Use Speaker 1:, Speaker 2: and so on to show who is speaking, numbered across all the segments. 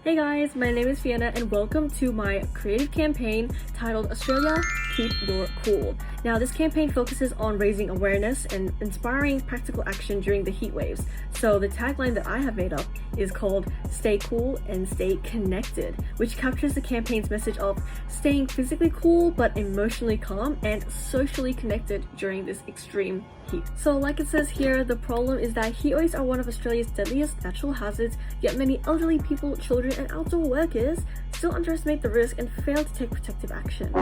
Speaker 1: Hey guys, my name is Fiona and welcome to my creative campaign titled Australia, Keep Your Cool. Now this campaign focuses on raising awareness and inspiring practical action during the heat waves. So the tagline that I have made up is called Stay Cool and Stay Connected, which captures the campaign's message of staying physically cool but emotionally calm and socially connected during this extreme heat. So like it says here, the problem is that heat waves are one of Australia's deadliest natural hazards, yet many elderly people, children and outdoor workers still underestimate the risk and fail to take protective action.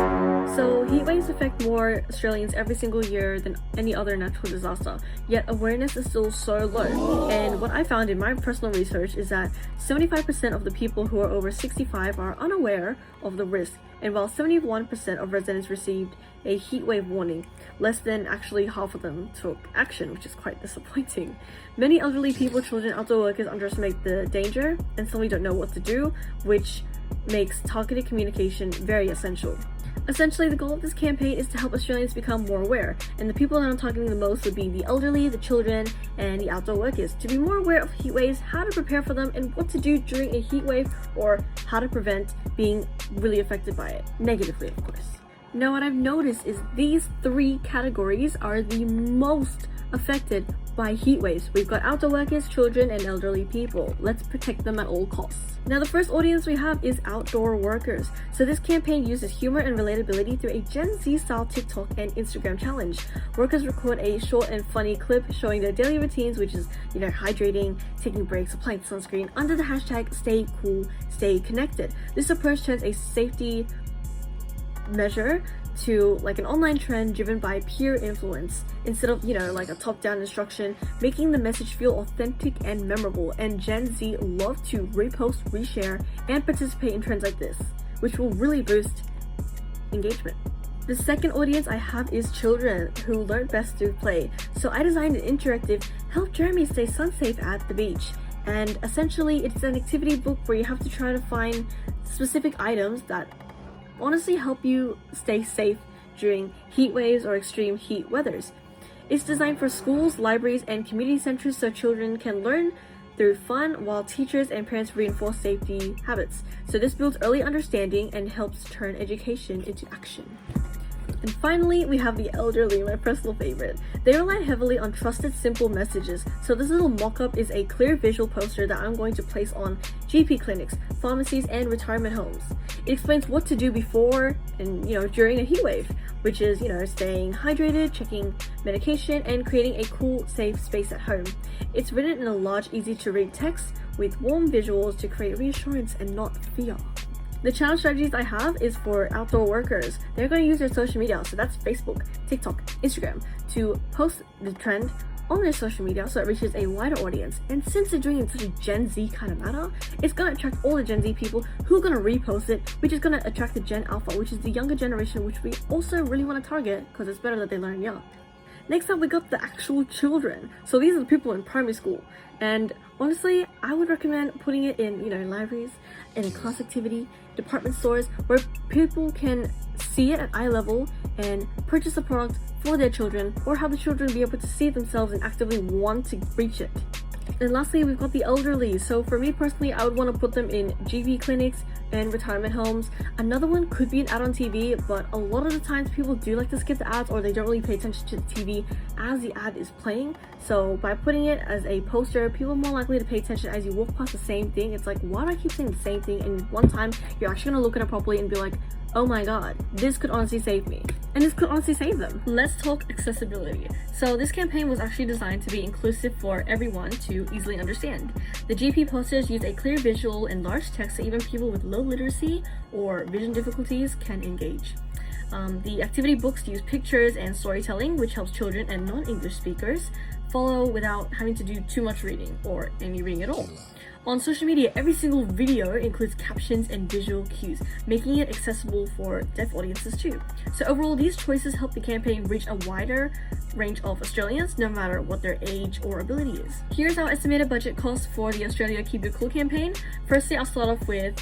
Speaker 1: So heat waves affect more Australians every single year than any other natural disaster, yet awareness is still so low. And what I found in my personal research is that 75% of the people who are over 65 are unaware of the risk, and while 71% of residents received a heat wave warning, less than actually half of them took action, which is quite disappointing. Many elderly people, children, outdoor workers underestimate the danger and simply don't know what to do, which makes targeted communication very essential. Essentially, the goal of this campaign is to help Australians become more aware, and the people that I'm targeting the most would be the elderly, the children, and the outdoor workers, to be more aware of heat waves, how to prepare for them, and what to do during a heat wave, or how to prevent being really affected by it, negatively of course. Now what I've noticed is these three categories are the most affected by heat waves. We've got outdoor workers, children, and elderly people. Let's protect them at all costs. Now the first audience we have is outdoor workers. So this campaign uses humor and relatability through a Gen Z style TikTok and Instagram challenge. Workers record a short and funny clip showing their daily routines, which is, hydrating, taking breaks, applying sunscreen under the hashtag Stay Cool, Stay Connected. This approach turns a safety measure to like an online trend driven by peer influence instead of like a top-down instruction, making the message feel authentic and memorable. And Gen Z love to repost, reshare, and participate in trends like this, which will really boost engagement. The second audience I have is children, who learn best through play. So I designed an interactive Help Jeremy Stay Sun Safe at the Beach, and essentially it's an activity book where you have to try to find specific items that honestly help you stay safe during heat waves or extreme heat weathers. It's designed for schools, libraries, and community centers so children can learn through fun while teachers and parents reinforce safety habits. So this builds early understanding and helps turn education into action. And finally, we have the elderly, my personal favorite. They rely heavily on trusted, simple messages. So this little mock-up is a clear visual poster that I'm going to place on GP clinics, pharmacies, and retirement homes. It explains what to do before and during a heat wave, which is staying hydrated, checking medication, and creating a cool, safe space at home. It's written in a large, easy-to-read text with warm visuals to create reassurance and not fear. The challenge strategies I have is for outdoor workers. They're going to use their social media, so that's Facebook, TikTok, Instagram, to post the trend on their social media so it reaches a wider audience. And since they're doing it in such a Gen Z kind of manner, it's going to attract all the Gen Z people who are going to repost it, which is going to attract the Gen Alpha, which is the younger generation, which we also really want to target because it's better that they learn young. Next up, we got the actual children. So these are the people in primary school. And honestly, I would recommend putting it in, libraries, in a class activity, department stores, where people can see it at eye level and purchase the product for their children, or have the children be able to see themselves and actively want to reach it. And lastly, we've got the elderly. So for me personally, I would want to put them in GP clinics and retirement homes. Another one could be an ad on TV, but a lot of the times people do like to skip the ads, or they don't really pay attention to the TV as the ad is playing. So by putting it as a poster, people are more likely to pay attention as you walk past the same thing. It's like, why do I keep saying the same thing? And one time you're actually going to look at it properly and be like, oh my god, this could honestly save me. And this could honestly save them. Let's talk accessibility. So this campaign was actually designed to be inclusive for everyone to easily understand. The GP posters use a clear visual and large text so even people with low literacy or vision difficulties can engage. The activity books use pictures and storytelling, which helps children and non-English speakers follow without having to do too much reading or any reading at all. On social media, every single video includes captions and visual cues, making it accessible for deaf audiences too. So overall, these choices help the campaign reach a wider range of Australians, no matter what their age or ability is. Here's our estimated budget cost for the Australia Keep It Cool campaign. Firstly, I'll start off with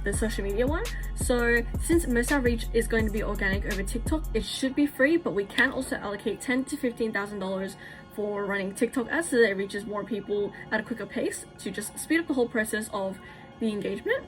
Speaker 1: the social media one. So since most of our reach is going to be organic over TikTok, it should be free, but we can also allocate $10,000 to $15,000 for running TikTok ads so that it reaches more people at a quicker pace to just speed up the whole process of the engagement.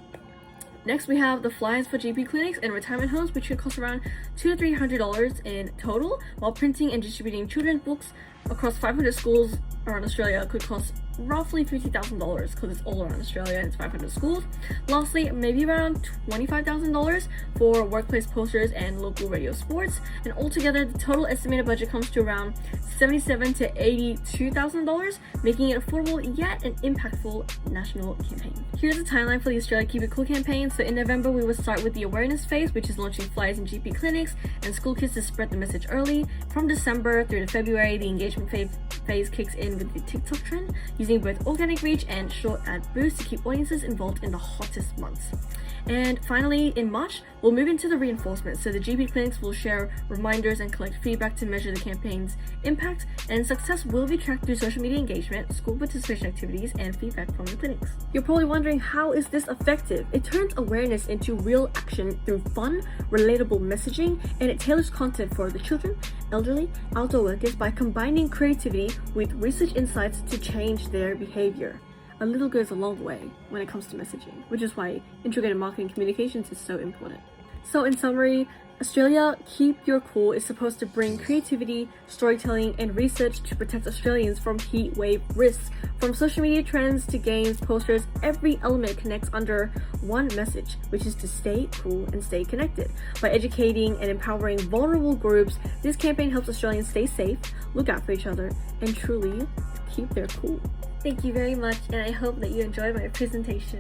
Speaker 1: Next, we have the flyers for GP clinics and retirement homes, which should cost around $200 to $300 in total, while printing and distributing children's books across 500 schools around Australia could cost roughly $50,000 because it's all around Australia and it's 500 schools. Lastly, maybe around $25,000 for workplace posters and local radio sports. And altogether, the total estimated budget comes to around $77,000 to $82,000, making it affordable yet an impactful national campaign. Here's the timeline for the Australia Keep It Cool campaign. So in November, we will start with the awareness phase, which is launching flyers in GP clinics and school kids to spread the message early. From December through to February, the engagement phase kicks in with the TikTok trend, using both organic reach and short ad boosts to keep audiences involved in the hottest months. And finally, in March, we'll move into the reinforcement. So the GP clinics will share reminders and collect feedback to measure the campaign's impact, and success will be tracked through social media engagement, school participation activities, and feedback from the clinics. You're probably wondering, how is this effective? It turns awareness into real action through fun, relatable messaging, and it tailors content for the children, elderly, outdoor workers by combining creativity with research insights to change their behavior. A little goes a long way when it comes to messaging, which is why integrated marketing communications is so important. So in summary, Australia Keep Your Cool is supposed to bring creativity, storytelling, and research to protect Australians from heat wave risks. From social media trends to games, posters, every element connects under one message, which is to stay cool and stay connected. By educating and empowering vulnerable groups, this campaign helps Australians stay safe, look out for each other, and truly keep their cool. Thank you very much, and I hope that you enjoyed my presentation.